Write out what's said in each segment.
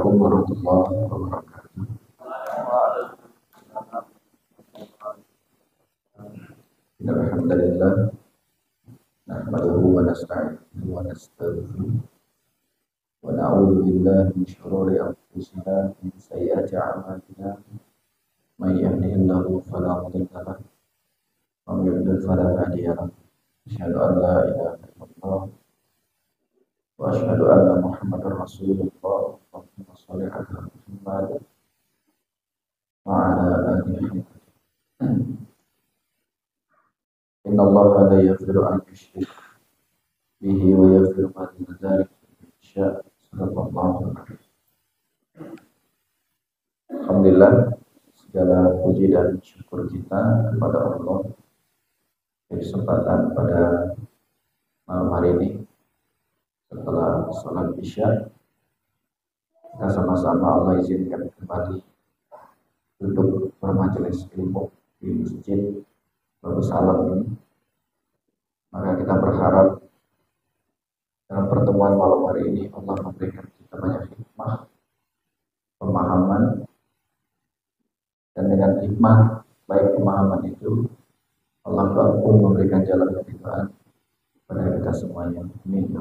Assalamualaikum warahmatullahi wabarakatuh. Alhamdulillah, nahmaduhu wa nasta'inuhu wa nastaghfiruh wa na'udzu billahi min shururi anfusina wa min sayyiati a'malina. May yahdihillahu fala mudilla lahu wa may yudlil fala hadiya lahu. Asyhadu an la ilaha illallah wa asyhadu anna Muhammadar Rasulullah. Allahumma shalli ala Muhammad wa ala alihi. Inna Allah la yaghfiru an yushrika bihi wa yaghfiru ma duna dzalika liman yasha'. Sallallahu alaihi wasallam. Alhamdulillah, segala puji dan syukur kita kepada Allah di kesempatan pada malam hari ini setelah sholat isya, kita sama-sama Allah izinkan kembali duduk bermajelis ilmu di masjid Bagus Alam ini. Maka kita berharap dalam pertemuan malam hari ini Allah memberikan kita banyak hikmah, pemahaman, dan dengan hikmah baik pemahaman itu Allah pun memberikan jalan keridhaan kepada kita semuanya. Amin.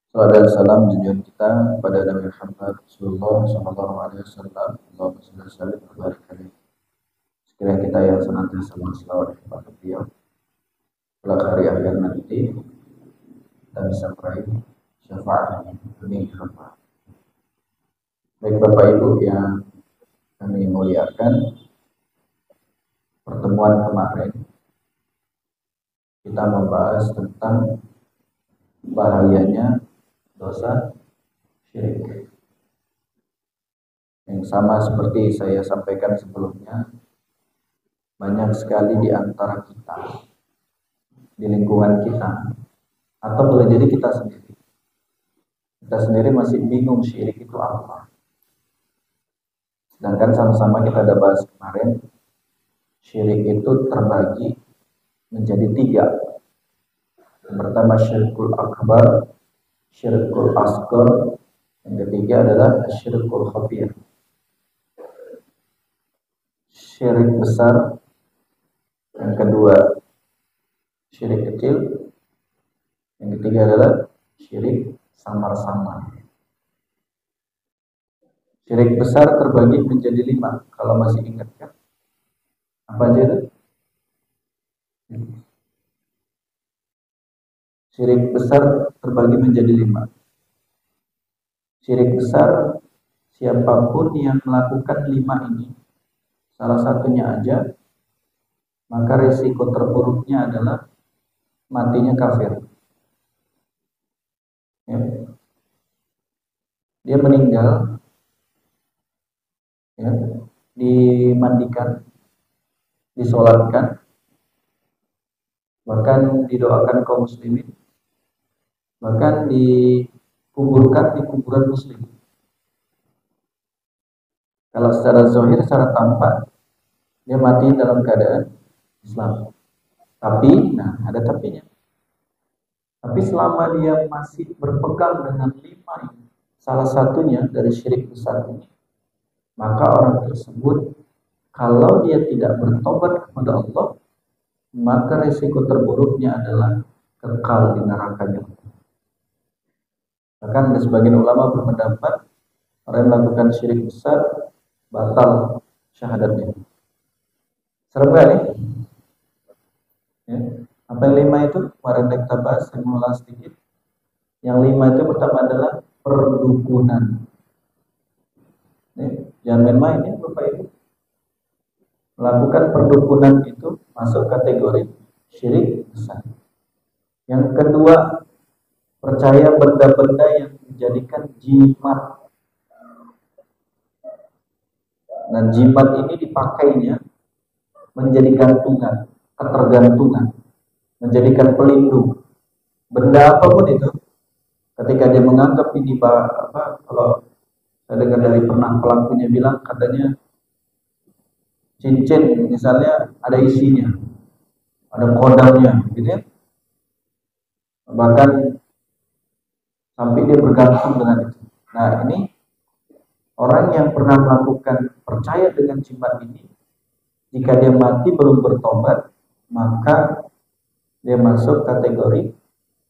Salawat dan salam junjungan kita pada Nabi Muhammad Rasulullah Sallallahu Alaihi Wasallam. Allahumma shalli wa sallim wa barik alaihi. Sekiranya kita yang senantiasa berselawat kepada beliau kelak hari akhir nanti dan bisa meraih syafaatnya. Amin. Baik Bapak Ibu yang kami muliakan, pertemuan kemarin kita membahas tentang bahayanya dosa syirik. Yang sama seperti saya sampaikan sebelumnya, banyak sekali di antara kita, di lingkungan kita, atau boleh jadi kita sendiri masih bingung syirik itu apa. Sedangkan sama-sama kita ada bahas kemarin, syirik itu terbagi menjadi 3. Yang pertama syirkul akbar, syirkul asghar, yang ketiga adalah syirkul khafiyah. Syirik besar, yang kedua syirik kecil, yang ketiga adalah syirik samar-samar. Syirik besar terbagi menjadi 5. Kalau masih ingat kan? Apa aja itu? Syirik besar terbagi menjadi 5. Syirik besar, siapapun yang melakukan 5 ini, salah satunya aja, maka risiko terburuknya adalah matinya kafir. Ya. Dia meninggal, ya, dimandikan, disolatkan, bahkan didoakan kaum muslimin, bahkan dikuburkan di kuburan muslim. Kalau secara zahir, secara tampak, dia mati dalam keadaan Islam. Tapi, ada tapinya. Tapi selama dia masih berpegang dengan 5 ini, salah satunya dari syirik besar ini, maka orang tersebut, kalau dia tidak bertobat kepada Allah, maka risiko terburuknya adalah kekal di nerakanya. Bahkan ada sebagian ulama berpendapat orang yang melakukan syirik besar batal syahadatnya. Serem gak nih? Ya. Apa yang 5 itu? Kemarin kita bahas, saya mengulas sedikit. Yang 5 itu pertama adalah perdukunan. Jangan main-main ya Bapak Ibu. Melakukan perdukunan itu masuk kategori syirik besar. Yang kedua, percaya benda-benda yang menjadikan jimat. Nah, jimat ini dipakainya menjadi gantungan, ketergantungan, menjadikan pelindung. Benda apapun itu, ketika dia menganggap ini kalau saya dengar dari pernah pelakunya bilang, katanya cincin misalnya ada isinya, ada kodamnya, gitu ya. Bahkan sampai dia bergantung dengan itu. Nah, ini orang yang pernah melakukan percaya dengan jimat ini, jika dia mati belum bertobat, maka dia masuk kategori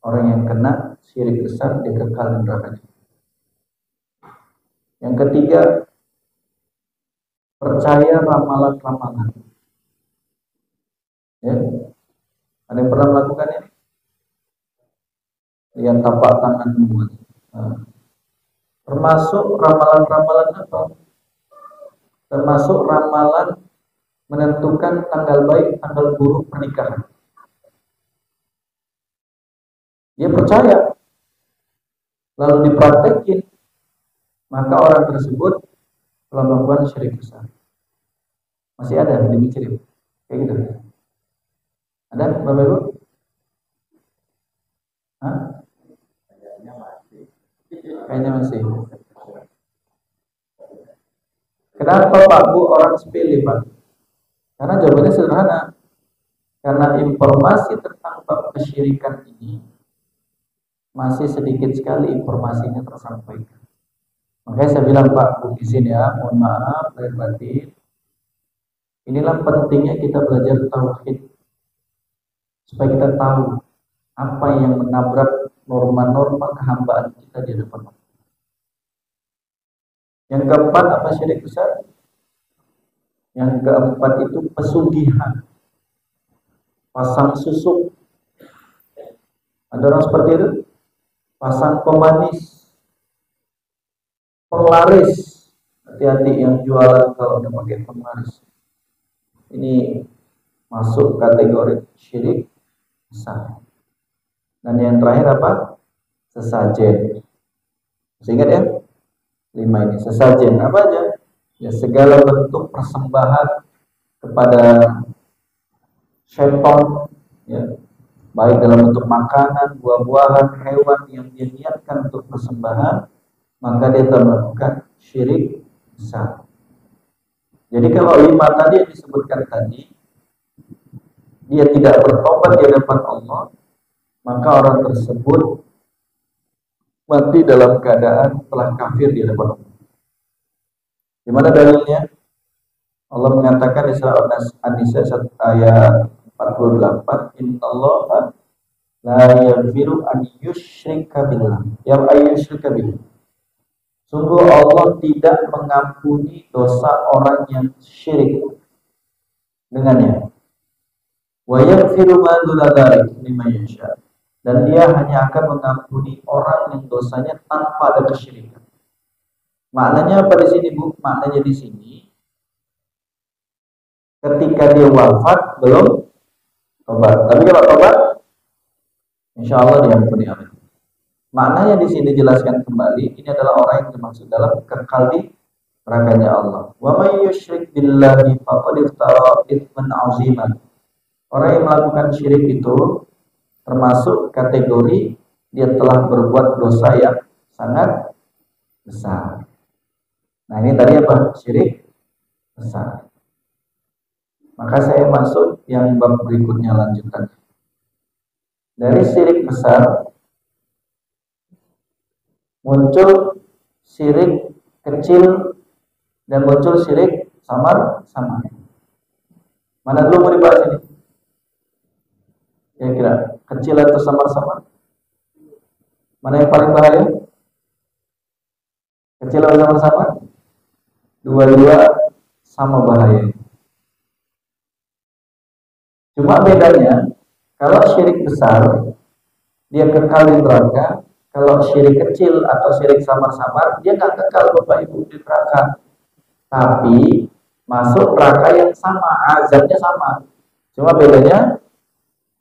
orang yang kena syirik besar, dia kekal di neraka. Yang ketiga, percaya ramalan-ramalan. Ya, ada yang pernah melakukan ini? Yang tapak tanganmu. Nah, termasuk ramalan-ramalan apa? Termasuk ramalan menentukan tanggal baik, tanggal buruk pernikahan. Dia percaya, lalu dipraktekin, maka orang tersebut telah melakukan syirik besar. Masih ada di Micrim, kayak gitu. Ada, Bapak Ibu? Hah? Kayaknya masih. Kenapa Pak Bu orang sepele Pak? Karena jawabannya sederhana. Karena informasi tentang bab kesyirikan ini masih sedikit sekali informasinya tersampaikan. Makanya saya bilang Pak Bu izin ya, mohon maaf lahir batin. Inilah pentingnya kita belajar tauhid supaya kita tahu apa yang menabrak norma-norma kehambaan kita di depan Allah. Yang keempat apa syirik besar? Yang keempat itu pesugihan, pasang susuk. Ada orang seperti itu, pasang pemanis, penglaris. Hati-hati yang jualan kalau udah pakai penglaris. Ini masuk kategori syirik besar. Dan yang terakhir apa? Sesajen. Masih ingat ya? 5 ini. Sesajen apa aja? Ya segala bentuk persembahan kepada syaitan, ya, baik dalam bentuk makanan, buah-buahan, hewan yang dia niatkan untuk persembahan, maka dia telah melakukan syirik besar. Jadi kalau 5 tadi yang disebutkan tadi, dia tidak bertobat di hadapan Allah, maka orang tersebut mati dalam keadaan telah kafir di hadapan Allah. Di mana dalilnya? Allah mengatakan di surah An-Nisa ayat 48, innallaha la yaghfiru an yushrika billah. Yang ayyushrika billah. Sungguh Allah tidak mengampuni dosa orang yang syirik dengannya. Wa yaghfiru ma duna dzalik liman yasha. Dan dia hanya akan mengampuni orang yang dosanya tanpa ada kesyirikan. Maknanya apa di sini, Bu? Maknanya di sini ketika dia wafat belum tobat. Tapi kalau tobat, insya Allah diampuni Allah. Maknanya di sini dijelaskan kembali, ini adalah orang yang dimaksud dalam kekal di nerakanya Allah. Wa may yusyrik billahi faqad iftara itsman 'aziman. Orang yang melakukan syirik itu termasuk kategori dia telah berbuat dosa yang sangat besar. Nah, ini tadi apa? Syirik besar. Maka saya masuk yang bab berikutnya lanjutan. Dari syirik besar muncul syirik kecil dan muncul syirik samar-samar. Mana dulu mau dibahas ini? Kira-kira kecil atau samar-samar? Mana yang paling bahaya? Kecil atau samar-samar? Dua-dua sama bahaya. Cuma bedanya, kalau syirik besar dia kekal di neraka, kalau syirik kecil atau syirik samar-samar dia nggak kekal Bapak Ibu di neraka, tapi masuk neraka yang sama, azabnya sama. Cuma bedanya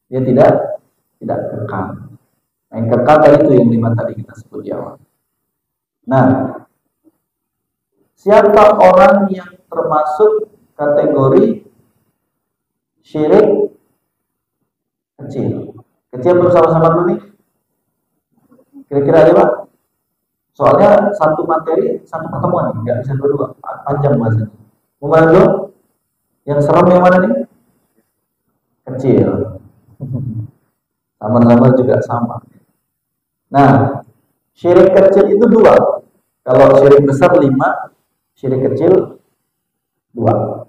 dia tidak kekal. Nah, yang kekal tadi itu yang 5 tadi kita sebut di awal. Nah, siapa orang yang termasuk kategori syirik kecil? Kecil bersama-sama dulu nih. Kira-kira aja Pak. Soalnya satu materi, satu pertemuan nih, nggak bisa berdua, panjang bahasanya. Mau mana dulu? Yang serem yang mana nih? Kecil. Sama-sama juga sama. Nah, syirik kecil itu 2. Kalau syirik besar 5, syirik kecil 2.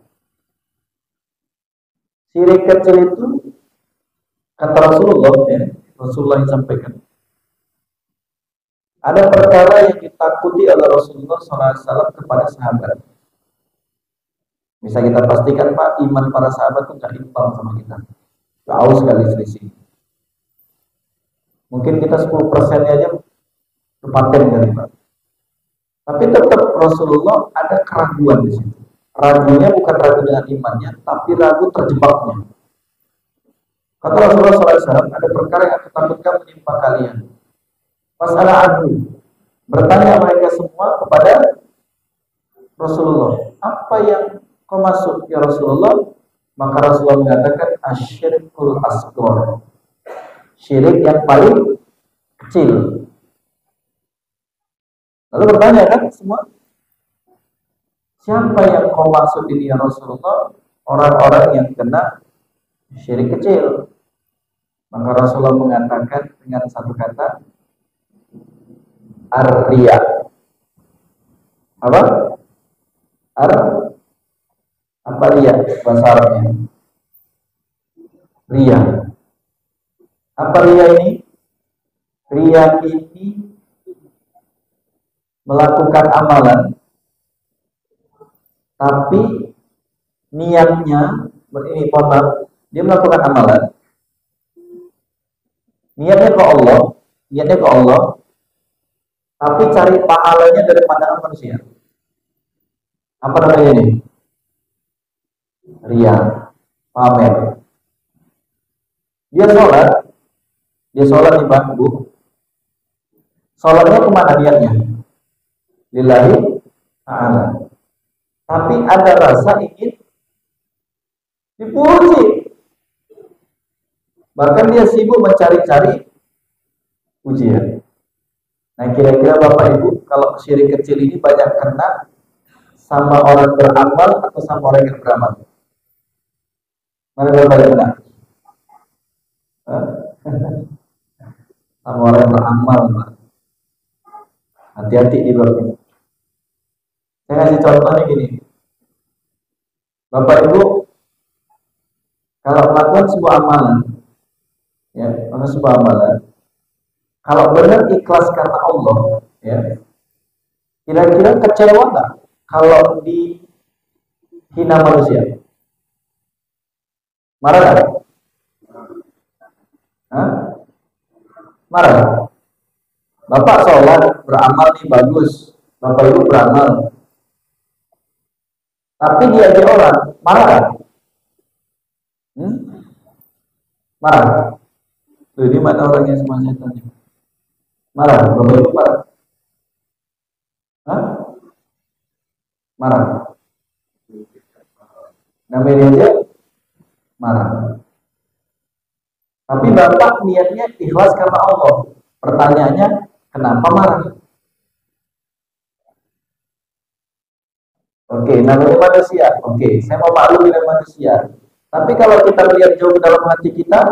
Syirik kecil itu kata Rasulullah, ya, Rasulullah yang sampaikan, ada perkara yang ditakuti oleh Rasulullah SAW kepada sahabat. Bisa kita pastikan Pak, iman para sahabat itu nggak imbang sama kita. Jauh sekali selisih. Mungkin kita 10% aja berpaten kali Pak. Tapi tetap Rasulullah ada keraguan di situ. Ragunya bukan ragu dengan imannya, tapi ragu terjebaknya. Kata Rasulullah SAW, ada perkara yang aku takutkan menimpa kalian. Masalah adu. Bertanya mereka semua kepada Rasulullah, apa yang kau masuk ya Rasulullah? Maka Rasulullah mengatakan asyirkul asghar. Syirik yang paling kecil. Lalu bertanya kan semua, siapa yang kau maksud ini ya Rasulullah? Orang-orang yang kena syirik kecil. Maka Rasulullah mengatakan dengan satu kata, ar-riya. Apa? Apa riya bahasa Arabnya? Riya. Apa riya ini? Riya ini melakukan amalan, tapi niatnya ini dia melakukan amalan, niatnya ke Allah, tapi cari pahalanya dari pandangan manusia. Apa namanya ini? Riya, pamer. Dia sholat di bangku. Sholatnya kemana niatnya? Lillahi ta'ala. Tapi ada rasa ingin dipuji. Bahkan dia sibuk mencari-cari pujian. Nah, kira-kira Bapak Ibu, kalau syirik kecil ini banyak kena sama orang beramal atau sama orang yang beramal? Mana yang banyak kena? Sama orang yang beramal, Pak. Hati-hati di bab ini. Saya kasih contohnya gini. Bapak Ibu, kalau melakukan sebuah amalan, ya, melakukan sebuah amalan, kalau benar ikhlas karena Allah, ya, kira-kira kecewa nggak kalau dihina manusia? Marah nggak? Marah. Bapak sholat, beramal nih bagus. Bapak Ibu beramal. Tapi dia orang, marah nggak? Marah. Tuh, ini mana orangnya semua saya tanya. Marah, Bapak Ibu marah? Marah. Namanya aja marah. Tapi Bapak niatnya ikhlas karena Allah. Pertanyaannya, kenapa marah? Oke, namanya manusia. Oke, saya mau maklum dengan manusia. Tapi kalau kita lihat jauh ke dalam hati kita,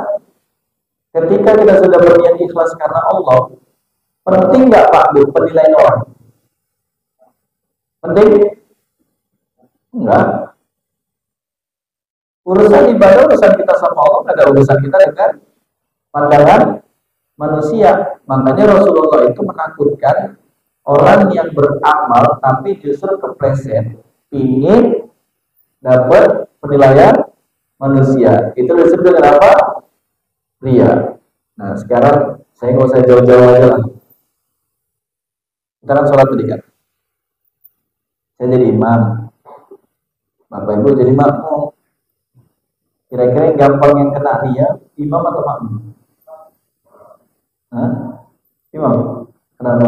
ketika kita sudah berniat ikhlas karena Allah, penting nggak Pak Bu penilaian orang? Penting? Enggak. Urusan ibadah, urusan kita sama Allah, nggak ada urusan kita dengan pandangan manusia. Makanya Rasulullah itu menakutkan orang yang beramal tapi justru kepleset, ingin dapat penilaian manusia. Itu disebut dengan apa? Riya. Nah, sekarang saya nggak usah jauh-jauh aja lah. Kita kan sholat tadi kan. Saya jadi imam. Bapak Ibu jadi makmum. Kira-kira yang gampang yang kena riya, imam atau makmum? Imam. Kenapa?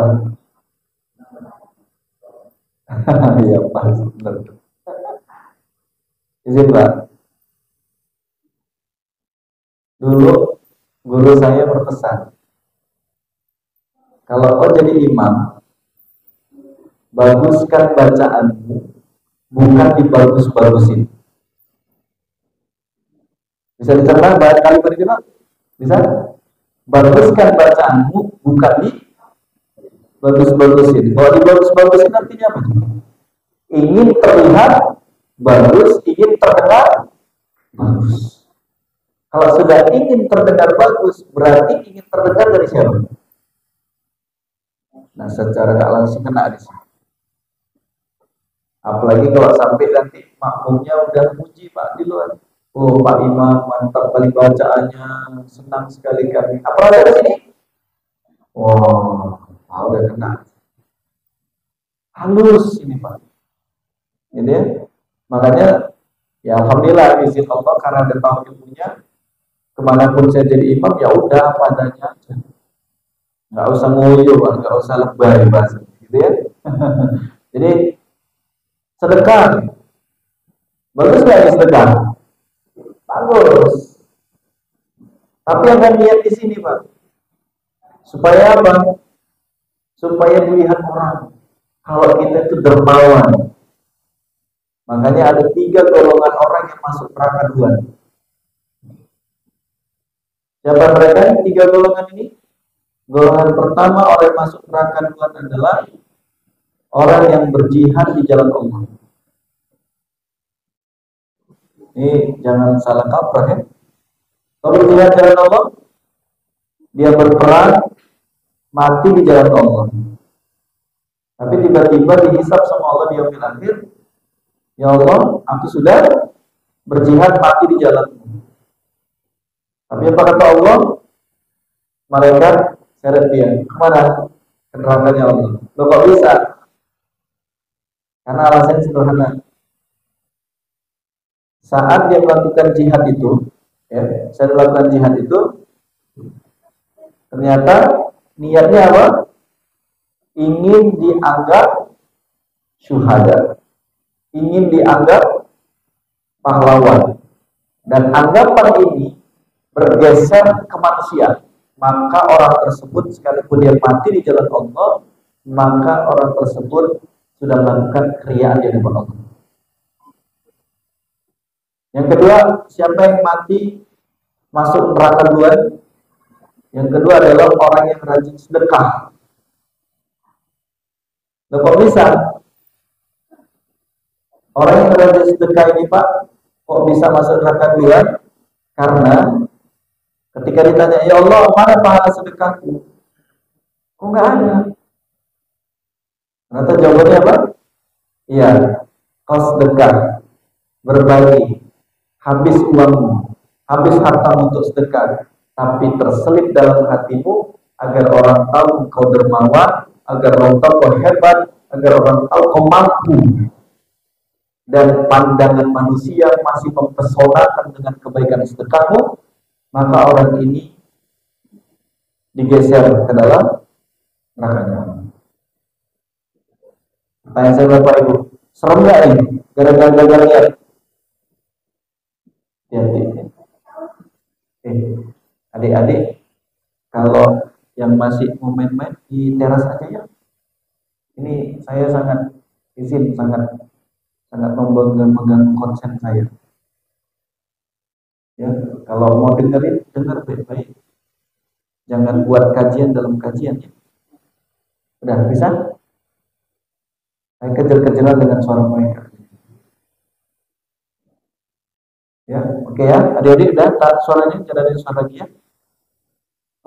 Iya pas, benar. Izin Pak. Dulu guru saya berpesan, kalau kau jadi imam, baguskan bacaanmu, bukan dibagus-bagusin. Bisa dicerna kalimat itu Pak? Bisa? Baguskan bacaanmu, bukan bagus-bagusin. Kalau dibagus-bagusin artinya apa? Ingin terlihat bagus, ingin terdengar bagus. Kalau sudah ingin terdengar bagus, berarti ingin terdengar dari siapa? Nah, secara nggak langsung kena di sini. Apalagi kalau sampai nanti makmumnya udah puji Pak di luar. Oh, Pak Imam mantap kali bacaannya, senang sekali kami. Apa ada di sini? Wow, udah kena. Halus ini Pak. Jadi ya, makanya ya alhamdulillah izin Allah karena ada tahu ilmunya. Kemanapun saya jadi imam ya udah apa adanya aja. Nggak usah ngoyo, nggak usah lebay bahasa, gitu ya. Jadi sedekah, bagus nggak ya sedekah? Bagus. Tapi yang niat di sini Pak, supaya apa? Supaya dilihat orang kalau kita itu dermawan. Makanya ada 3 golongan orang yang masuk neraka duluan. Siapa mereka? 3 golongan ini. Golongan pertama orang yang masuk neraka duluan adalah orang yang berjihad di jalan Allah. Ini jangan salah kaprah ya. Kalau berjihad di jalan Allah, dia berperang mati di jalan Allah. Tapi tiba-tiba dihisab sama Allah di yaumil akhir. Ya Allah, aku sudah berjihad mati di jalan-Mu. Tapi apa kata Allah? Malaikat seret dia. Kemana? Ke nerakanya Allah. Loh kok bisa? Karena alasannya sederhana. Saat dia melakukan jihad itu, ya, saya melakukan jihad itu, ternyata niatnya apa? Ingin dianggap syuhada, ingin dianggap pahlawan, dan anggapan ini bergeser ke manusia, maka orang tersebut sekalipun dia mati di jalan Allah, maka orang tersebut sudah melakukan keriaan di hadapan Allah. Yang kedua, siapa yang mati masuk neraka duluan? Yang kedua adalah orang yang rajin sedekah. Loh kok bisa? Orang yang rajin sedekah ini Pak, kok bisa masuk neraka duluan? Karena ketika ditanya, ya Allah, mana pahala sedekahku? Kok nggak ada? Ternyata jawabannya apa? Iya, kau sedekah, berbagi, habis uangmu, habis hartamu untuk sedekah, tapi terselip dalam hatimu agar orang tahu kau dermawan, agar orang tahu kau hebat, agar orang tahu kau mampu. Dan pandangan manusia masih mempesonakan dengan kebaikan sedekahmu, maka orang ini digeser ke dalam neraka. Tanya saya Bapak Ibu, serem nggak ini? Gara-gara lihat? Ya, adik-adik, kalau yang masih mau main-main di teras aja ya. Ini saya sangat izin, sangat memegang konsen saya. Ya, kalau mau dengerin, dengar baik-baik. Jangan buat kajian dalam kajian ya. Udah bisa? Saya kejar-kejaran dengan suara mereka. Ya, oke ya. Adik-adik udah tahu suaranya, jangan ada suara lagi ya.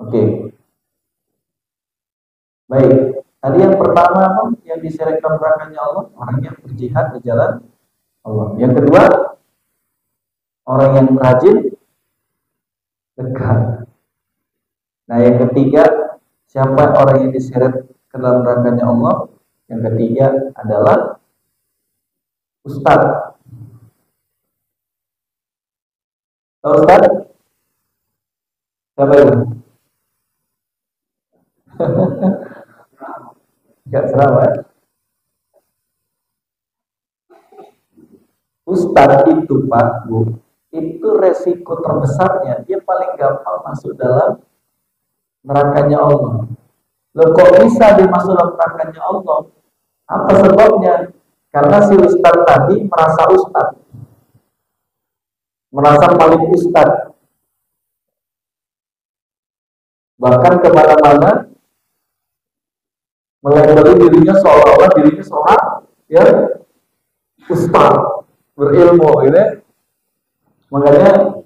Oke. Baik. Tadi yang pertama yang diseret ke nerakanya Allah, orang yang berjihad di jalan Allah. Yang kedua, orang yang rajin dekat. Nah, yang ketiga, siapa orang yang diseret ke dalam nerakanya Allah? Yang ketiga adalah ustadz. Tahu ustadz? Siapa itu? Gak serama ya? Ustadz itu Pak Bu, itu resiko terbesarnya, dia paling gampang masuk dalam nerakanya Allah. Loh kok bisa dia masuk dalam nerakanya Allah? Apa sebabnya? Karena si ustadz tadi merasa ustadz, merasa paling ustadz, bahkan kemana-mana melabeli dirinya seolah-olah dirinya seorang ya ustaz berilmu gitu ya. Makanya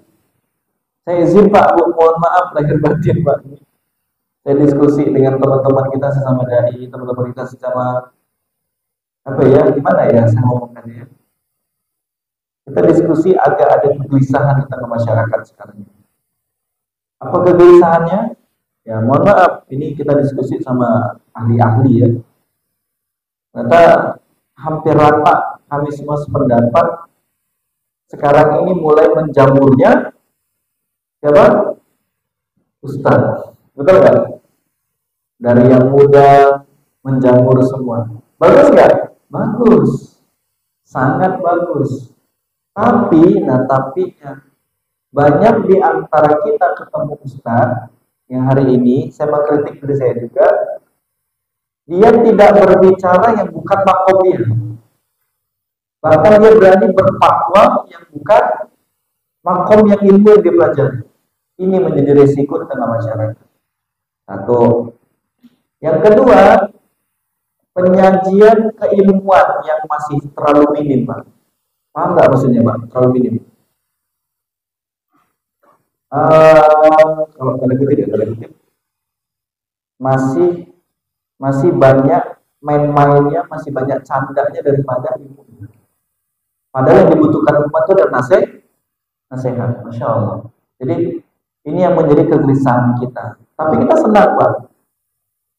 saya izin Pak, Bu, mohon maaf lahir batin Pak. Saya diskusi dengan teman-teman kita sesama dai, teman-teman kita secara apa ya, gimana ya saya ngomongnya. Kita diskusi agak ada kegelisahan di tengah masyarakat sekarang. Apa kegelisahannya? Ya mohon maaf, ini kita diskusi sama ahli-ahli ya. Ternyata hampir rata kami semua sependapat sekarang ini mulai menjamurnya siapa? Ustaz. Betul nggak? Dari yang muda menjamur semua. Bagus nggak? Bagus. Sangat bagus. Tapi, tapinya banyak di antara kita ketemu Ustaz yang hari ini, saya mengkritik diri saya juga, dia tidak berbicara yang bukan makomnya. Bahkan dia berani berfatwa yang bukan makom yang ilmu yang dipelajari. Ini menjadi resiko di tengah masyarakat. Satu. Yang kedua, penyajian keilmuan yang masih terlalu minim, Pak. Paham nggak maksudnya, Pak? Terlalu minim. Kalau tanda kutip, masih banyak main-mainnya, masih banyak candanya daripada ilmu. Padahal yang dibutuhkan umat itu adalah nasihat, masya Allah. Jadi ini yang menjadi kegelisahan kita. Tapi kita senang, Pak.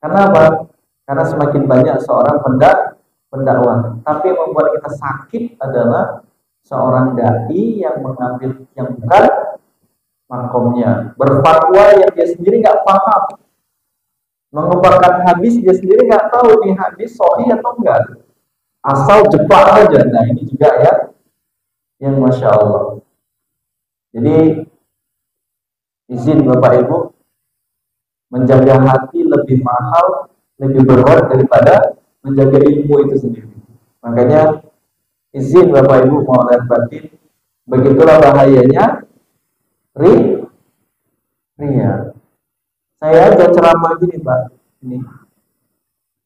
Kenapa? Karena semakin banyak seorang pendakwah. Tapi yang membuat kita sakit adalah seorang dai yang mengambil yang bukan makomnya, berfatwa yang dia sendiri nggak paham, mengembarkan hadis dia sendiri nggak tahu nih hadis sahih atau enggak, asal jeplak aja. Nah ini juga ya yang masya Allah. Jadi izin Bapak Ibu, menjaga hati lebih mahal, lebih berat daripada menjaga ilmu itu sendiri. Makanya izin Bapak Ibu mau lihat batin, begitulah bahayanya ria. Saya aja ceramah gini Pak, ini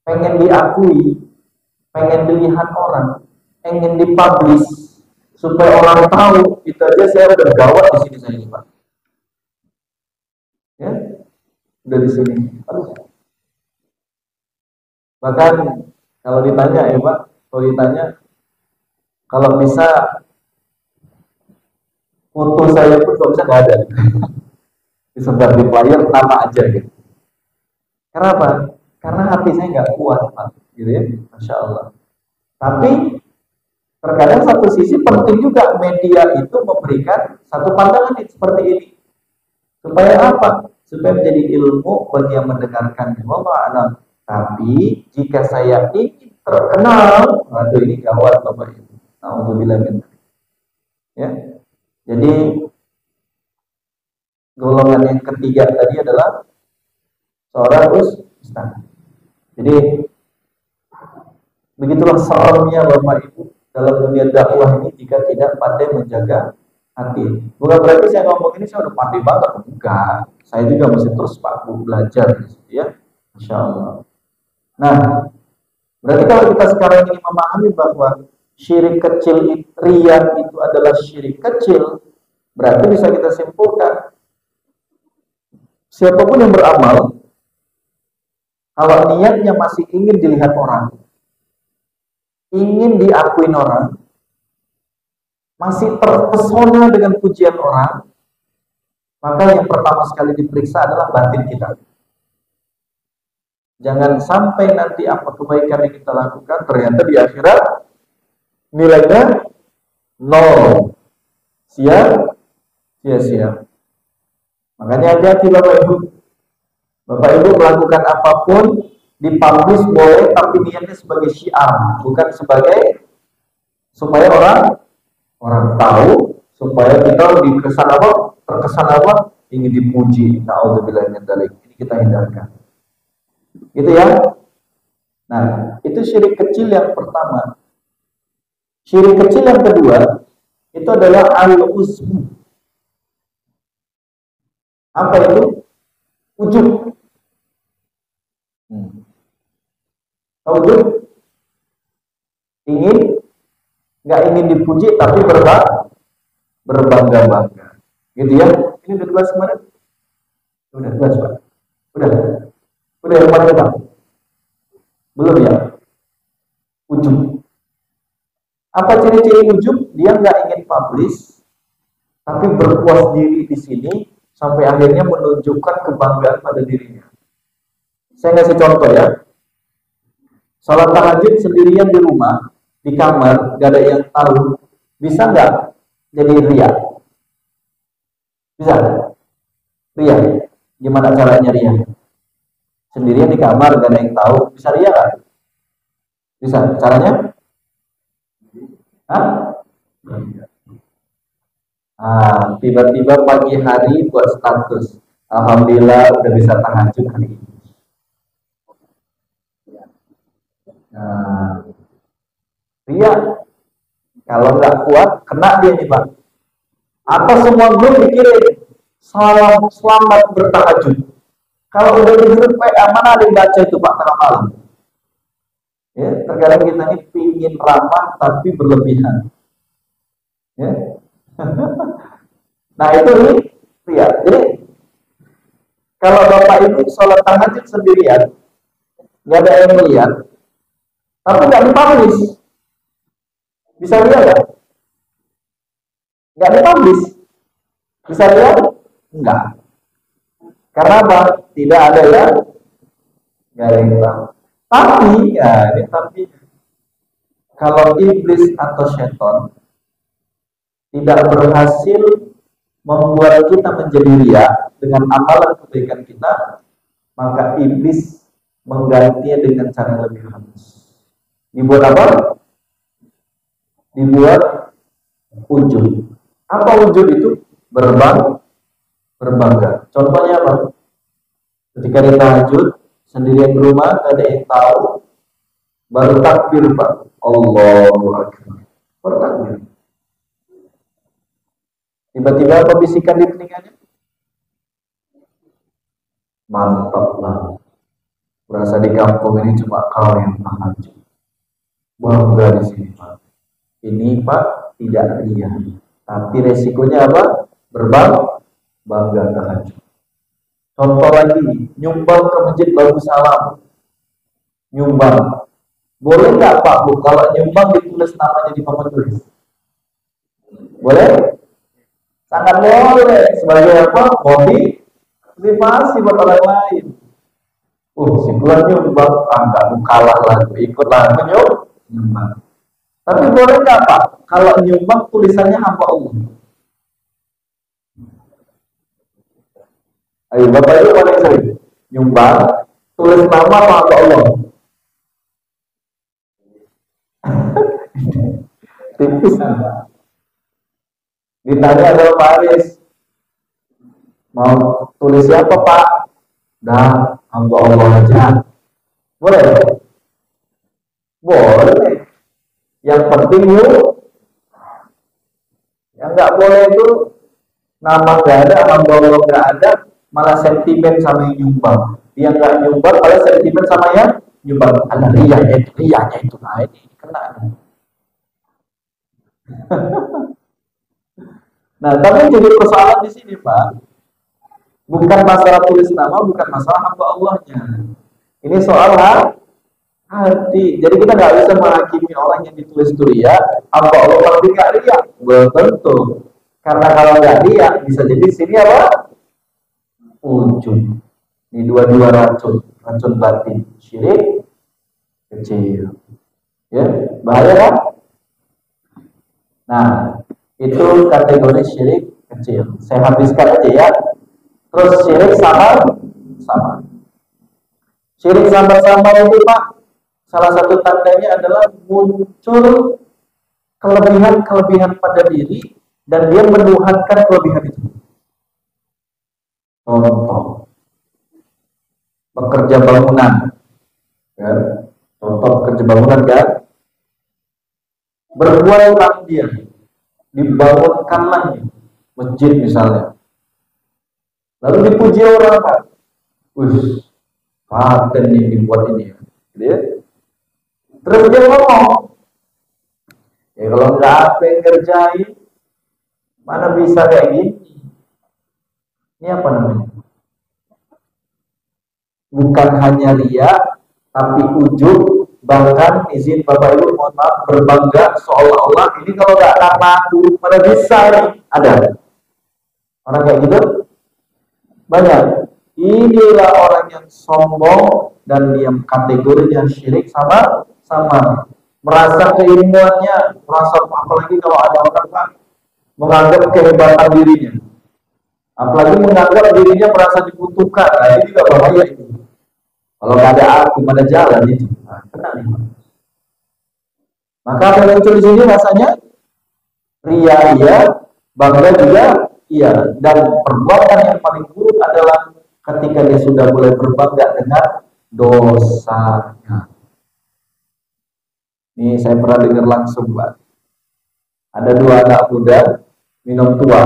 pengen diakui, pengen dilihat orang, pengen dipublish supaya orang tahu, itu aja saya udah gawat di sini saya ini Pak. Ya, udah di sini. Aduh. Bahkan kalau ditanya ya Pak, kalau bisa foto saya pun kalau bisa nggak ada. Disebar di flyer nama aja gitu. Kenapa? Karena hati saya nggak kuat Pak, gitu ya, masya Allah. Tapi terkadang satu sisi penting juga media itu memberikan satu pandangan seperti ini. Supaya apa? Supaya menjadi ilmu bagi yang mendengarkan. Wallahu a'lam. Tapi jika saya ingin terkenal, aduh ini gawat Bapak Ibu. Nauzubillah min dzalik. Ya. Jadi golongan yang ketiga tadi adalah seorang ustaz. Jadi begitulah seremnya Bapak Ibu dalam dunia dakwah ini jika tidak pandai menjaga hati. Bukan berarti saya ngomong ini saya udah pandai banget, enggak. Saya juga masih terus Pak Bu belajar ya. Masya Allah. Nah, berarti kalau kita sekarang ini memahami bahwa syirik kecil ria itu adalah syirik kecil, berarti bisa kita simpulkan siapapun yang beramal, kalau niatnya masih ingin dilihat orang, ingin diakuin orang, masih terpesona dengan pujian orang, maka yang pertama sekali diperiksa adalah batin kita. Jangan sampai nanti apa kebaikan yang kita lakukan ternyata di akhirat nilainya nol, sia-sia. Makanya hati-hati Bapak Ibu. Bapak Ibu melakukan apapun dipublish boleh, tapi niatnya sebagai syiar, bukan sebagai supaya orang tahu, supaya kita terkesan apa, ingin dipuji. Nauzubillah min dzalik. Ini kita hindarkan. Gitu ya. Nah, itu syirik kecil yang pertama. Syirik kecil yang kedua itu adalah al-usbu. Apa itu? Ujub. Tahu ujub? Ingin, nggak ingin dipuji tapi berbangga-bangga. Gitu ya. Ini udah jelas kemarin? Udah jelas, Pak. Udah. Udah yang paling depan. Belum ya? Ujub. Apa ciri-ciri ujub? Dia nggak ingin publish, tapi berpuas diri di sini sampai akhirnya menunjukkan kebanggaan pada dirinya. Saya ngasih contoh ya. Salat tahajud sendirian di rumah, di kamar, gak ada yang tahu, bisa nggak jadi ria? Bisa? Ria? Gimana caranya ria? Sendirian di kamar, gak ada yang tahu, bisa ria nggak? Bisa. Caranya? Hah? Tiba-tiba pagi hari buat status. Alhamdulillah udah bisa tahajud hari ini. Nah, ria kalau nggak kuat kena dia nih Pak. Atau semua grup dikirim salam selamat bertahajud. Kalau udah di grup WA mana ada yang baca itu Pak tengah malam? Ya, terkadang kita ini pingin ramah tapi berlebihan. Ya. Nah itu nih ria. Jadi kalau Bapak Ibu sholat tahajud sendirian, nggak ada yang melihat, tapi nggak dipublish, bisa lihat nggak? Nggak dipublish, bisa lihat? Nggak. Karena apa? Tidak ada yang nggak ada yang tahu. Tapi ya ini tapi kalau iblis atau setan tidak berhasil membuat kita menjadi ria dengan amalan kebaikan kita, maka iblis menggantinya dengan cara yang lebih halus. Dibuat apa? Dibuat ujub. Apa ujub itu? Berbangga. Contohnya apa? Ketika dia tahajud sendirian di rumah, gak ada yang tahu, baru takbir Pak. Allahu Akbar. Baru takbir. Tiba-tiba apa bisikan di telinganya? Mantap lah. Berasa di kampung ini cuma kau yang tahajud. Bangga di sini Pak. Ini Pak tidak ria, tapi resikonya apa? Bangga tahajud. Contoh lagi, nyumbang ke masjid bagus salam. Nyumbang. Boleh nggak Pak Bu kalau nyumbang ditulis namanya di papan tulis? Boleh? Sangat boleh. Sebagai apa? Motivasi buat orang lain. Si bulan nyumbang, nggak mau kalah lagi, ikutlah nyumbang. Tapi boleh nggak Pak? Kalau nyumbang tulisannya hamba Allah. Ayo Bapak Ibu paling sering nyumbang, tulis nama hamba Allah. Tipis. Ditanya sama Pak Aris, mau tulis siapa Pak? Dah, hamba Allah aja. Boleh? Boleh. Yang penting yuk. Yang nggak boleh itu nama nggak ada, hamba Allah nggak ada, malah sentimen sama yang nyumbang. Yang nggak nyumbang malah sentimen sama yang nyumbang. Ada rianya itu. Nah ini kena. Nah, tapi jadi persoalan di sini, Pak. Bukan masalah tulis nama, bukan masalah hamba Allahnya. Ini soal hati. Jadi kita nggak bisa menghakimi orang yang ditulis itu ria, hamba Allah pasti nggak ria. Belum tentu. Karena kalau nggak ria, bisa jadi sini apa? Ujub. Ini dua-dua racun batin. Syirik kecil. Ya, bahaya kan? Nah, itu kategori syirik kecil. Saya habiskan aja ya. Terus syirik sama. Syirik sama itu Pak, salah satu tandanya adalah muncul kelebihan-kelebihan pada diri dan dia menuhankan kelebihan itu. Contoh, pekerja bangunan, kan? Contoh pekerja bangunan kan, berbuat dia, dibangunkanlah masjid misalnya, lalu dipuji orang Pak, paten yang dibuat ini, gitu ya. Terus dia ngomong, ya kalau nggak apa yang ngerjain, mana bisa kayak gini? Ini apa namanya? Bukan hanya ria, tapi ujub, bahkan izin Bapak Ibu mohon maaf berbangga seolah-olah ini kalau nggak karena aku pada bisa nih. Ada orang kayak gitu banyak. Inilah orang yang sombong dan yang kategorinya syirik sama merasa keilmuannya, merasa apalagi kalau ada orang kan menganggap kehebatan dirinya, apalagi menganggap dirinya merasa dibutuhkan. Nah, ini juga bahaya itu. Kalau nggak ada aku pada jalan itu, nah, kena nih. Maka apa yang muncul di sini rasanya ria iya, bangga juga iya, dan perbuatan yang paling buruk adalah ketika dia sudah mulai berbangga dengan dosanya. Ini saya pernah dengar langsung, Pak. Ada dua anak muda minum tua,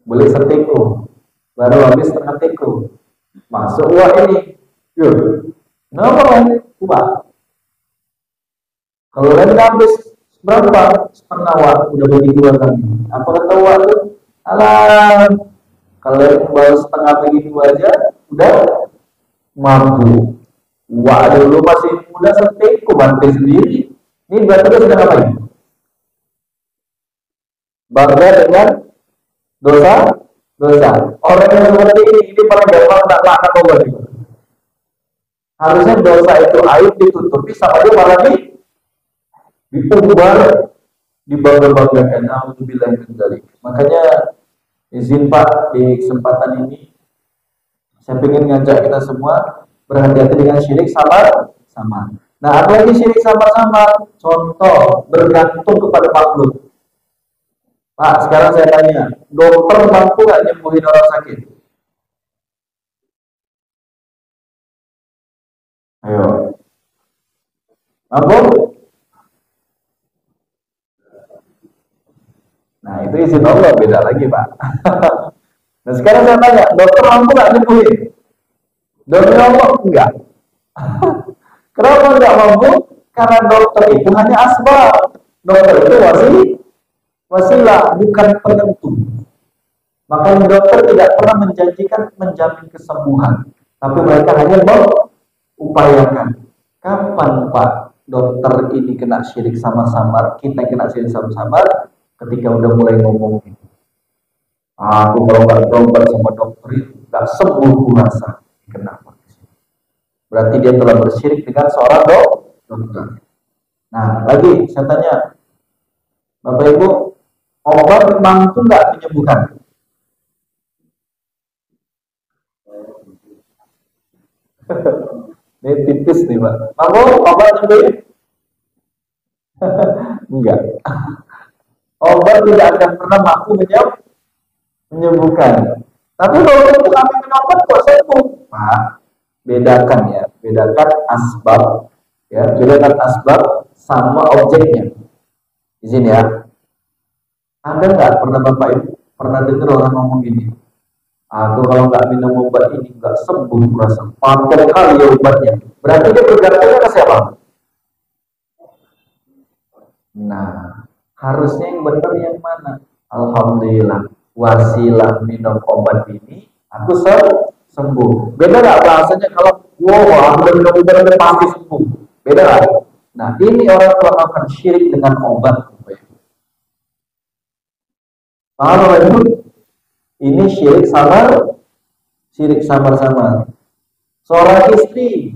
beli seteko, baru habis setengah teko, masuk uang ini, yuk, kenapa tua? Kalau lain habis berapa? Setengah uang, udah bagi dua kali. Apa kata uang itu? Alam, kalau baru setengah bagi dua aja, udah mampu. Wah, dulu masih muda seteko bantai sendiri. Ini berarti sudah ngapain? Bangga dengan dosa. Orang yang seperti ini paling gampang tak makan obat itu. Harusnya dosa itu aib ditutupi sama dia malah diumbar, dibangga-banggakan. Alhamdulillah min dzalik. Makanya izin Pak di kesempatan ini saya ingin ngajak kita semua berhati-hati dengan syirik sama. Nah, apalagi syirik sama. Contoh bergantung kepada makhluk. Pak, sekarang saya tanya, dokter mampu nggak nyembuhin orang sakit? Ayo, mampu? Nah, itu izin Allah, beda lagi, Pak. Nah, sekarang saya tanya, dokter mampu nggak nyembuhin? Dokter Allah enggak. Kenapa enggak mampu? Karena dokter itu hanya asbab. Dokter itu wasilah, bukan penentu. Maka dokter tidak pernah menjamin kesembuhan, tapi mereka hanya mengupayakan. Kapan Pak dokter ini kena syirik samar-samar, kita kena syirik samar-samar ketika udah mulai ngomongin. Aku kalau nggak berobat sama dokter itu nggak sembuh rasa. Kenapa? Berarti dia telah bersyirik dengan seorang dokter. Nah, lagi saya tanya, Bapak Ibu, obat mampu nggak menyembuhkan? Ini tipis nih, Pak. Mampu obat nyembuhin? Enggak. Obat tidak akan pernah mampu menyembuhkan. Tapi kalau itu kami minum obat kok sembuh, Pak. Bedakan asbab, ya, bedakan asbab sama objeknya. Izin ya. Ada nggak pernah Bapak Ibu pernah dengar orang ngomong gini? Aku kalau nggak minum obat ini nggak sembuh merasa. Pakai kali ya obatnya. Berarti dia bergantungnya ke siapa? Nah, harusnya yang benar yang mana? Alhamdulillah, wasilah minum obat ini aku sembuh. Beda nggak bahasanya kalau wow, aku udah minum obat pasti sembuh. Beda nggak? Nah, ini orang melakukan syirik dengan obat. Kalau itu ini syirik samar-samar. Seorang istri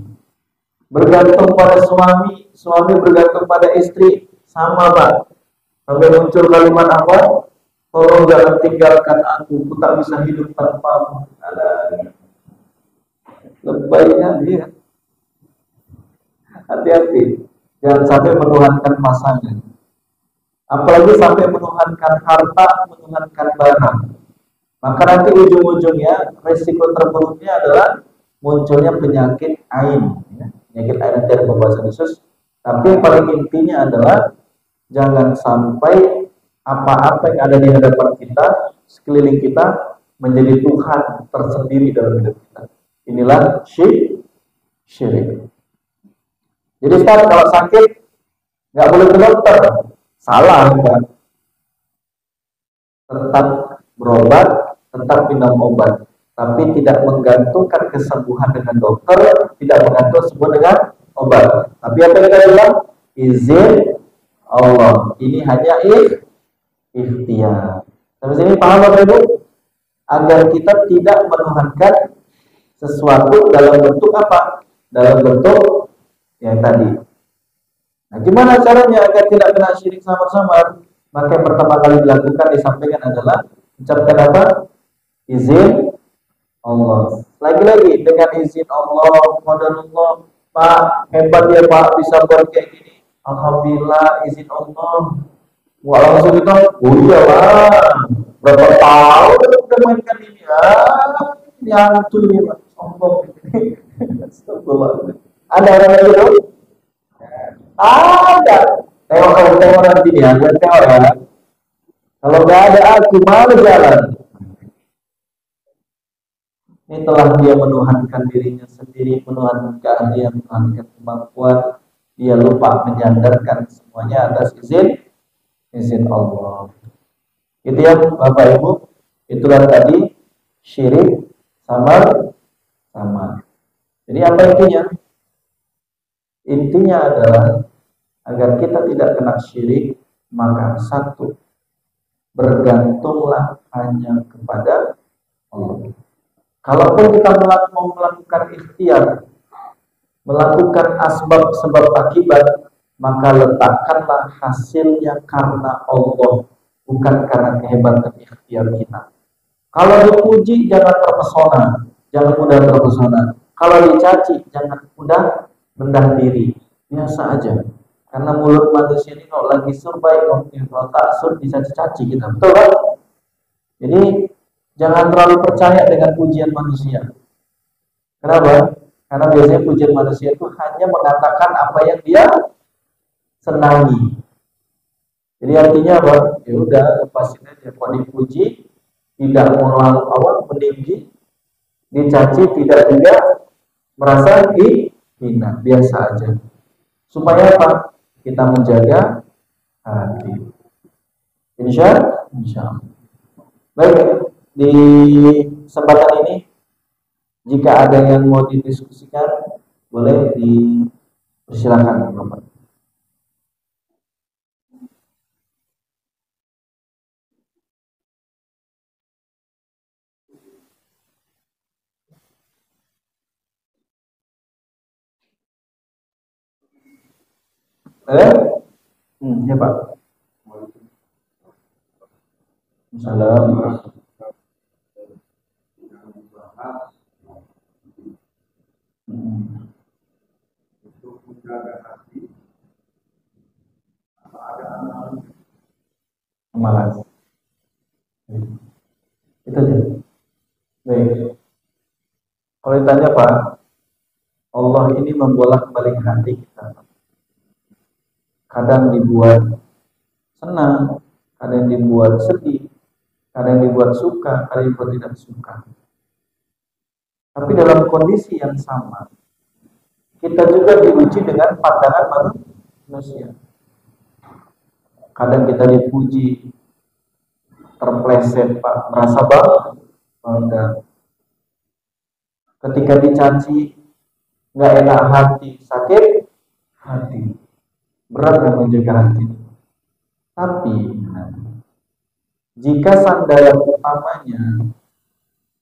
bergantung pada suami bergantung pada istri, sama Pak. Sampai muncul kalimat apa? Tolong jangan tinggalkan aku tak bisa hidup tanpamu. Ada lebaynya dia. Hati-hati, jangan sampai menuhankan pasangan. Apalagi sampai menuhankan harta, menuhankan barang. Maka nanti ujung-ujungnya risiko terburuknya adalah munculnya penyakit ain, ya. Penyakit ain dari pembahasan khusus. Tapi yang paling intinya adalah jangan sampai apa-apa yang ada di hadapan kita, sekeliling kita menjadi Tuhan tersendiri dalam hidup kita. Inilah syirik. Jadi Ustaz, kalau sakit nggak boleh ke dokter. Salah, Pak. Tetap berobat, tetap minum obat, tapi tidak menggantungkan kesembuhan dengan dokter, tidak menggantungkan kesembuhan dengan obat. Tapi apa yang kita bilang? Izin Allah. Ini hanya ikhtiar. Sampai sini paham Bapak Ibu? Agar kita tidak menuhankan sesuatu dalam bentuk apa? Dalam bentuk yang tadi. Nah, gimana caranya agar tidak kena syirik samar-samar? Maka yang pertama kali dilakukan, disampaikan adalah ucapkan apa? Izin Allah. Lagi-lagi dengan izin Allah, qadarullah, Pak, hebat ya Pak bisa buat kayak gini. Alhamdulillah, izin Allah. Wah, langsung kita, oh iya lah, berapa tahun udah mainkan ini ya? Ini hantu nih Pak, sombong ini. Ada orang yang gitu? Ada. Tengok nanti ya, tengok ya. Kalau nggak ada aku, malu jalan. Ini telah dia menuhankan dirinya sendiri, menuhankan keahlian, menuhankan kemampuan. Dia lupa menyandarkan semuanya atas izin Allah. Itu ya Bapak Ibu. Itulah tadi syirik sama. Jadi apa intinya? Intinya adalah agar kita tidak kena syirik, maka satu, bergantunglah hanya kepada Allah. Kalaupun kita mau melakukan ikhtiar, melakukan asbab sebab akibat, maka letakkanlah hasilnya karena Allah, bukan karena kehebatan ikhtiar kita. Kalau dipuji jangan terpesona, jangan mudah terpesona. Kalau dicaci jangan mudah rendah diri, biasa aja. Karena mulut manusia ini kalau lagi sur baik, kalau tak sur bisa dicaci kita, betul kan? Jadi jangan terlalu percaya dengan pujian manusia. Kenapa? Karena biasanya pujian manusia itu hanya mengatakan apa yang dia senangi. Jadi artinya apa? Ya udah, lepasin aja. Kalau dipuji tidak mau lalu awal meninggi, dicaci tidak juga merasa hina, biasa aja. Supaya apa? Kita menjaga hati. Insya Allah. Baik, di kesempatan ini jika ada yang mau didiskusikan, boleh dipersilakan, Bapak. Ya Pak. Assalamualaikum. Untuk menjaga hati, apa ada amalan? Itu aja. Baik. Kalau ditanya Pak, Allah ini membolak-balik hati kita. Kadang dibuat senang, kadang dibuat sedih, kadang dibuat suka, kadang dibuat tidak suka. Tapi dalam kondisi yang sama, kita juga diuji dengan pandangan manusia. Kadang kita dipuji, terpleset Pak, merasa bangga. Ketika dicaci, nggak enak hati, sakit hati, berat menjaga hati. Tapi jika sandaran utamanya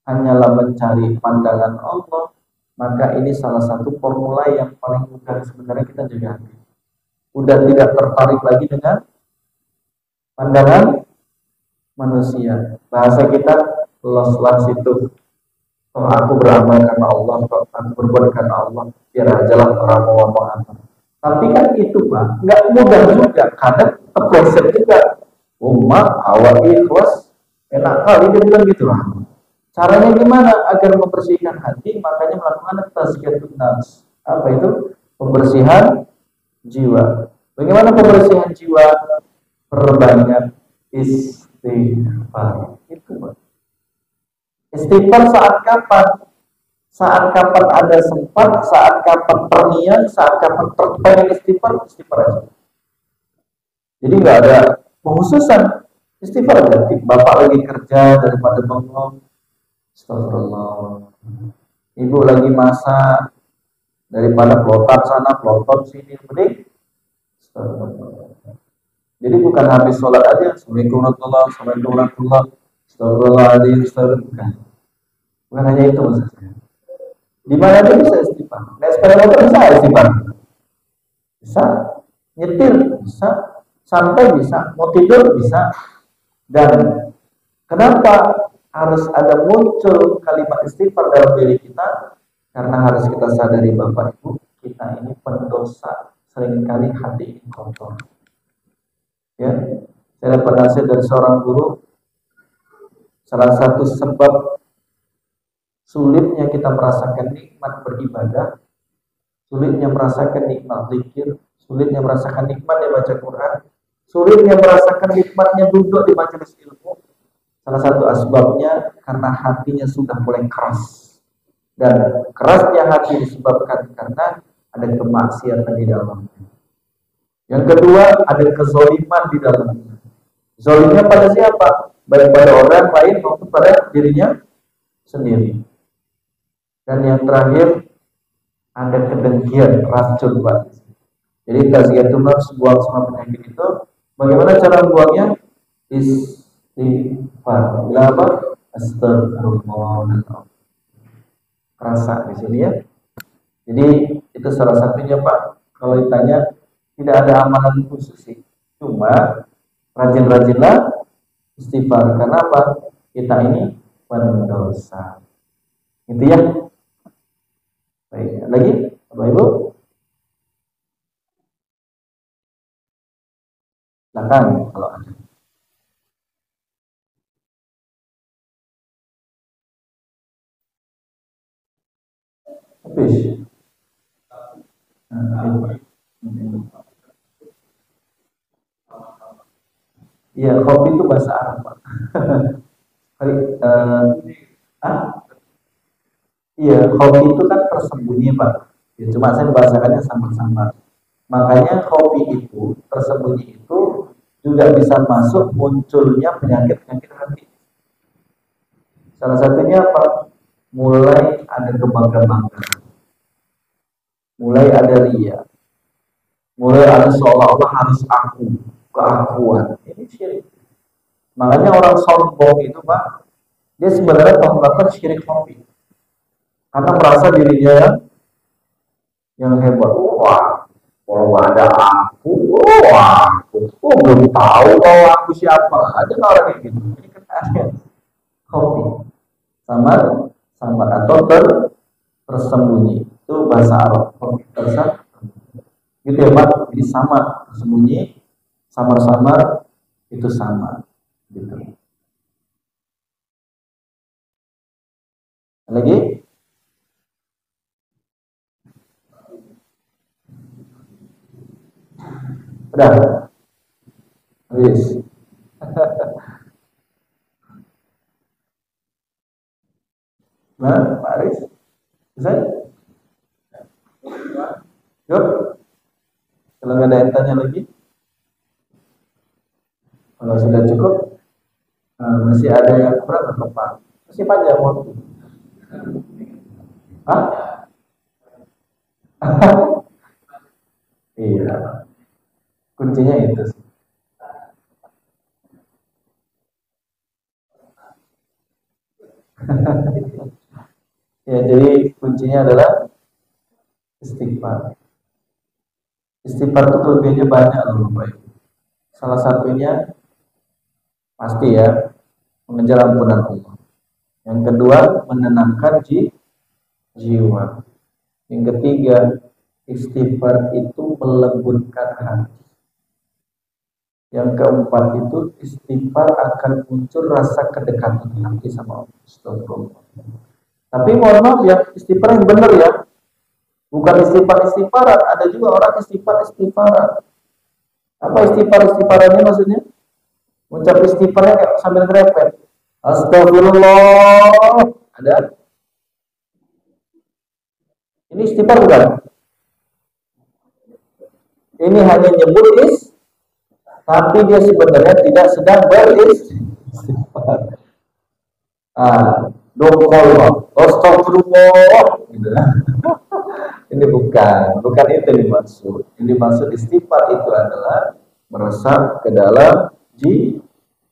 hanyalah mencari pandangan Allah, maka ini salah satu formula yang paling mudah sebenarnya kita jaga hati. Udah tidak tertarik lagi dengan pandangan manusia. Bahasa kita los-los itu. Kalau aku beramal karena Allah, kalau aku berbuat karena Allah, biar ajalah orang mau ngomong apa. Tapi kan itu Pak, nggak mudah juga. Kadang terpleset juga. Umat awal ikhlas, enak kali dia bilang gitu lah. Caranya gimana agar membersihkan hati? Makanya melakukan tazkiyatun nafs. Apa itu? Pembersihan jiwa. Bagaimana pembersihan jiwa? Perbanyak istighfar. Itu Pak. Istighfar saat kapan? Saat kapan ada sempat, saat kapan terniat, saat kapan pengen istighfar, istighfar aja. Jadi nggak ada penghususan, istighfar aja. Bapak lagi kerja daripada bengong, astagfirullah. Ibu lagi masak daripada pelotot sana, pelotot sini, mending astagfirullah. Jadi bukan habis sholat aja, assalamualaikum warahmatullahi wabarakatuh, astagfirullahaladzim, astagfirullah. Bukan hanya itu maksudnya. Di mana aja bisa istighfar. Naik sepeda motor bisa istighfar. Bisa. Nyetir bisa. Santai bisa. Mau tidur bisa. Dan kenapa harus ada muncul kalimat istighfar dalam diri kita? Karena harus kita sadari Bapak Ibu, kita ini pendosa. Seringkali hati ini kotor. Ya, saya dapat nasihat dari seorang guru. Salah satu sebab sulitnya kita merasakan nikmat beribadah, sulitnya merasakan nikmat zikir, sulitnya merasakan nikmatnya baca Quran, sulitnya merasakan nikmatnya duduk di majelis ilmu. Salah satu asbabnya karena hatinya sudah mulai keras. Dan kerasnya hati disebabkan karena ada kemaksiatan di dalamnya. Yang kedua, ada kezoliman di dalamnya. Zolimnya pada siapa? Baik pada orang lain maupun pada dirinya sendiri. Dan yang terakhir, ada kedengkian, racun Pak. Jadi tazkiyatun nafs, buang semua penyakit itu. Bagaimana cara buangnya? Istighfar. Bila apa? Astagfirullah. Rasa di sini ya. Jadi itu salah satunya Pak. Kalau ditanya, tidak ada amalan khusus sih. Cuma rajin-rajinlah istighfar. Karena apa? Kita ini pendosa. Itu ya. Baik, lagi Bapak Ibu? Silakan kalau ada. Habis. Iya, kopi itu bahasa Arab, Pak. Iya, kopi itu kan tersembunyi, Pak. Ya, cuma saya membahasakannya samar-samar. Makanya kopi itu, tersembunyi itu juga bisa masuk munculnya penyakit-penyakit hati. Salah satunya apa? Mulai ada kebanggaan, mulai ada ria, mulai ada seolah-olah harus aku, keakuan. Ini syirik. Makanya orang sombong itu Pak, dia sebenarnya telah melakukan syirik kopi. Karena merasa dirinya yang hebat. Wah, kalau ada aku, aku belum tahu kalau aku siapa. Ada orang yang gitu. Ini kan ada kopi. Samar atau tersembunyi. Itu bahasa Arab. Kopi tersembunyi. Gitu ya Pak. Jadi samar, tersembunyi, samar-samar itu sama. Gitu. Lagi? Udah. Habis. Nah, Pak Aris. Bisa? Yuk. Kalau nggak ada yang tanya lagi. Kalau sudah cukup, masih ada yang kurang atau Pak? Masih panjang waktu. Hah? Iya. Kuncinya itu sih. Ya, jadi kuncinya adalah istighfar. Istighfar itu kelebihannya banyak loh Bapak Ibu. Salah satunya pasti ya mengejar ampunan Allah. Yang kedua menenangkan jiwa. Yang ketiga istighfar itu melembutkan hati. Yang keempat itu istighfar akan muncul rasa kedekatan hati sama Allah. Tapi mohon maaf ya, istighfar yang benar ya. Bukan istighfaran. Ada juga orang istighfaran. Apa istighfarannya maksudnya? Ucap istighfarnya kayak sambil ngerepet. Astagfirullah. Ada? Ini istighfar bukan? Ini hanya nyebut tapi dia sebenarnya tidak sedang beristighfar. Dokollah, astagfirullah, gitu. Ini bukan itu yang dimaksud. Yang dimaksud istighfar itu adalah meresap ke dalam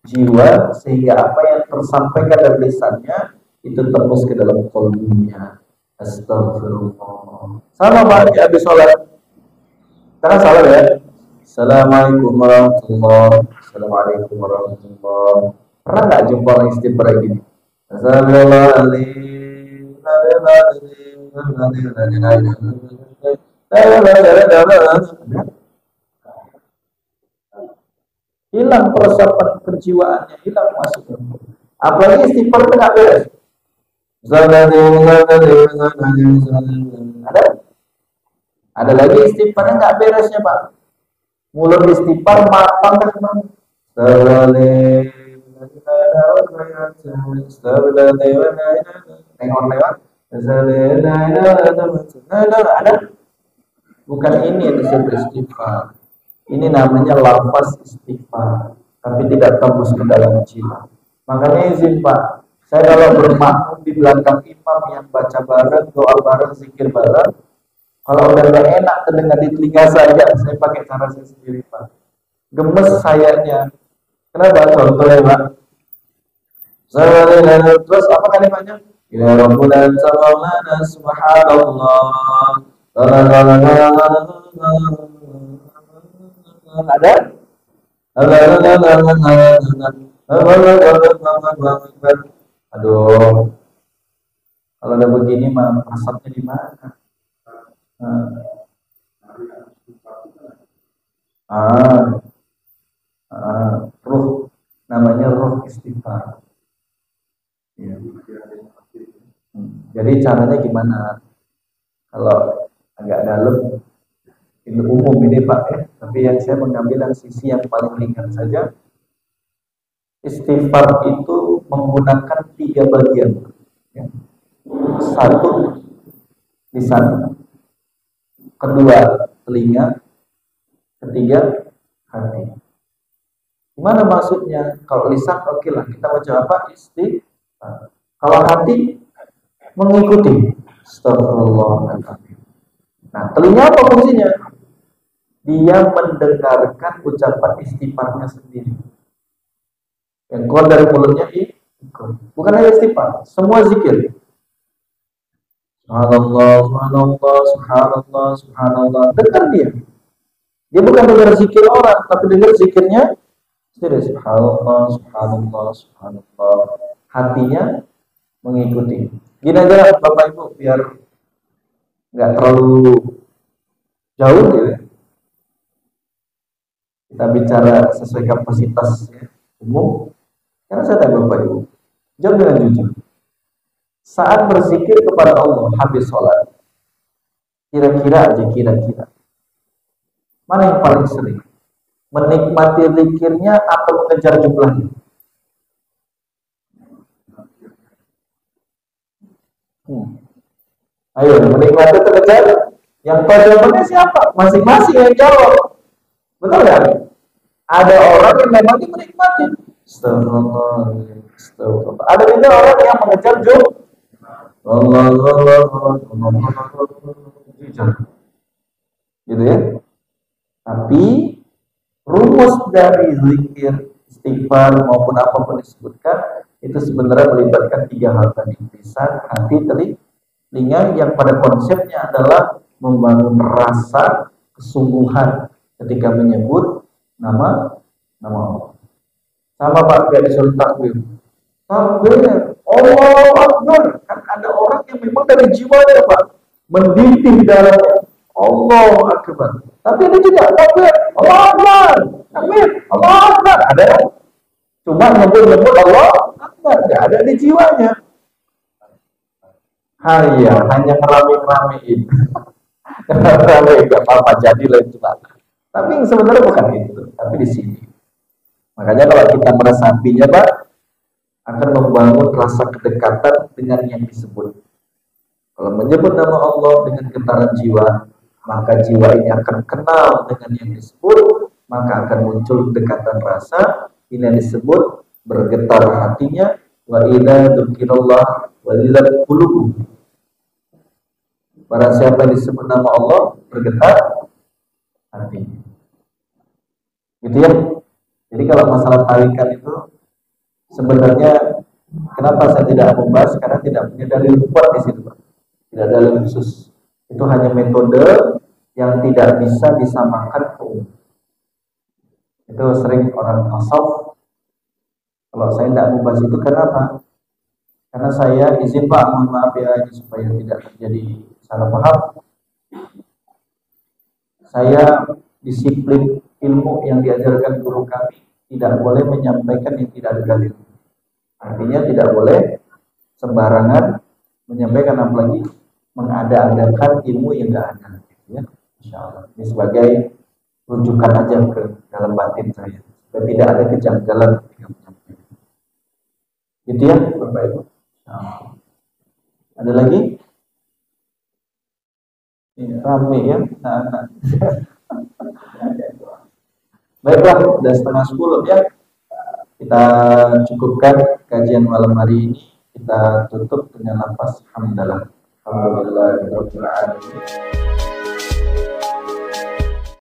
jiwa sehingga apa yang tersampaikan dari lisannya itu tembus ke dalam qalbinya. Astagfirullah. Sama Pak di habis sholat. Karena salah ya. Assalamualaikum warahmatullahi wabarakatuh. Assalamualaikum warahmatullahi wabarakatuh. Pernah nggak jumpa orang istighfar kayak gini? Hilang peresapan kejiwaannya, hilang masuknya. Apalagi istighfar itu nggak beres. Ada lagi istighfarnya nggak beresnya Pak. Mulut istighfar matang kan Bang. Lewat. Ada? Bukan ini yang disebut istighfar. Ini namanya lafaz istighfar, tapi tidak tembus ke dalam jiwa. Makanya izin Pak, saya kalau bermakmum di belakang imam yang baca bareng, doa bareng, zikir bareng, kalau udah gak enak terdengar di telinga saya pakai cara saya sendiri Pak. Gemes sayanya. Kenapa? Contohnya Pak. Terus apa kalimatnya? Ya Rabbuna Ta'ala Subhanallah. Ada? Aduh. Kalau ada begini mah asapnya di mana? Ruh, namanya ruh istighfar. Ya. Jadi caranya gimana? Kalau agak dalam, itu umum ini Pak ya. Tapi yang saya mengambil dari sisi yang paling ringan saja. Istighfar itu menggunakan 3 bagian. Ya. 1 lisan, 2 telinga, 3 hati. Gimana maksudnya? Kalau lisan oke lah, kita baca apa? Istighfar. Kalau hati mengikuti. Astagfirullahaladzim. Nah, telinga apa fungsinya? Dia mendengarkan ucapan istighfarnya sendiri. Yang keluar dari mulutnya bukan hanya istighfar, semua zikir. Subhanallah, subhanallah, subhanallah, subhanallah. Dengar dia. Dia bukan dengar zikir orang, tapi dengar zikirnya sendiri. Subhanallah, subhanallah, subhanallah. Hatinya mengikuti. Gini aja Bapak Ibu, biar nggak terlalu jauh gitu. Kita bicara sesuai kapasitas ya, umum. Karena saya tanya Bapak Ibu, jawab dengan jujur. Saat berzikir kepada Allah habis sholat, kira-kira mana yang paling sering? Menikmati zikirnya atau mengejar jumlahnya? Ayo, menikmati atau mengejar? Yang tahu jawabannya siapa? Masing-masing yang jawab. Betul kan? Ada orang yang memang menikmati. Astagfirullah. Ada juga orang yang mengejar jumlah. Gitu ya. Tapi rumus dari zikir, istighfar maupun apapun disebutkan itu sebenarnya melibatkan 3 hal tadi: lisan, hati, telinga, yang pada konsepnya adalah membangun rasa kesungguhan ketika menyebut nama Allah. Sama Pak kayak disuruh takbir. Takbir, Allahu Akbar. Kan ada orang yang memang dari jiwanya Pak mendidih dalamnya Allahu Akbar. Tapi ada juga takbir, Allahu Akbar. Takbir, Allahu Akbar. Ada kan? Cuma nyebut Allahu Akbar, nggak ada di jiwanya. Hanya ngerame-ramein. Ngerame nggak apa-apa, jadilah itu Pak. Tapi sebenarnya bukan itu, tapi di sini. Makanya kalau kita meresapinya Pak, akan membangun rasa kedekatan dengan yang disebut. Kalau menyebut nama Allah dengan getaran jiwa, maka jiwa ini akan kenal dengan yang disebut, maka akan muncul dekatan rasa. Ini yang disebut bergetar hatinya. Wa idza dzukirallah wajilat qulubuhum. Barang siapa yang disebut nama Allah, bergetar hatinya. Gitu ya. Jadi kalau masalah tarikat itu sebenarnya kenapa saya tidak membahas, karena tidak punya dalil kuat di situ, Pak. Tidak ada dalil khusus. Itu hanya metode yang tidak bisa disamakan ke umum. Itu sering orang tasawuf, kalau saya tidak membahas itu, kenapa? Karena saya izin Pak, mohon maaf ya, ini supaya tidak terjadi salah paham. Saya disiplin ilmu yang diajarkan guru kami tidak boleh menyampaikan yang tidak ada dalil. Artinya tidak boleh sembarangan menyampaikan, apalagi mengada-adakan ilmu yang tidak ada. Ya, Insya Allah. Ini sebagai rujukan aja ke dalam batin saya, supaya tidak ada kejanggalan ketika menyampaikan. Gitu ya, Bapak Ibu. Ada lagi? Ini rame ya. Nah. Baiklah, udah 9:30 ya. Kita cukupkan kajian malam hari ini. Kita tutup dengan lafaz hamdalah. Alhamdulillahirabbil alamin.